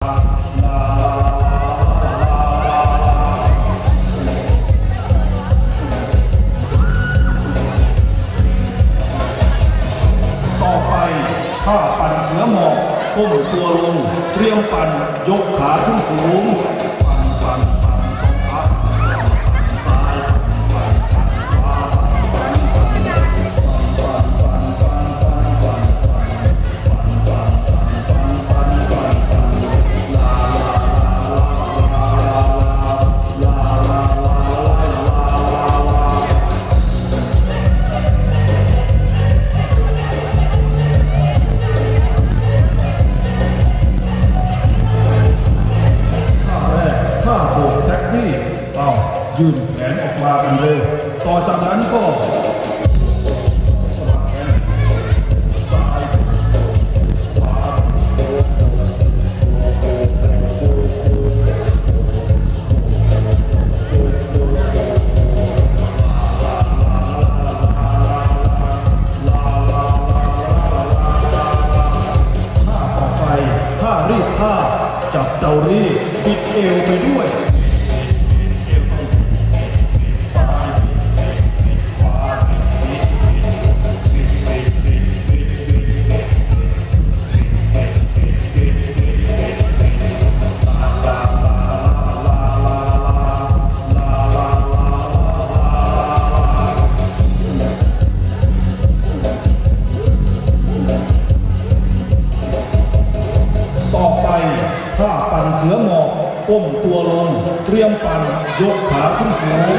ต่อไปท่าปั่นเสือหมอบก้มตัวลงเตรียมปั่นยกขาขึ้นสูงปั่นสองขาซ้ายปั่นขวาท่าโบกแท็กซี่ยื่นแขนออกมากันเลยต่อจากนั้นก็สลับแขนซ้ายขวาท่าต่อไปท่ารีดผ้าจับเตารีดบิดเอวไปด้วยต่อไปท่าปั่นเสือหมอบก้มตัวลงเตรียมปั่นยกขาขึ้นสูง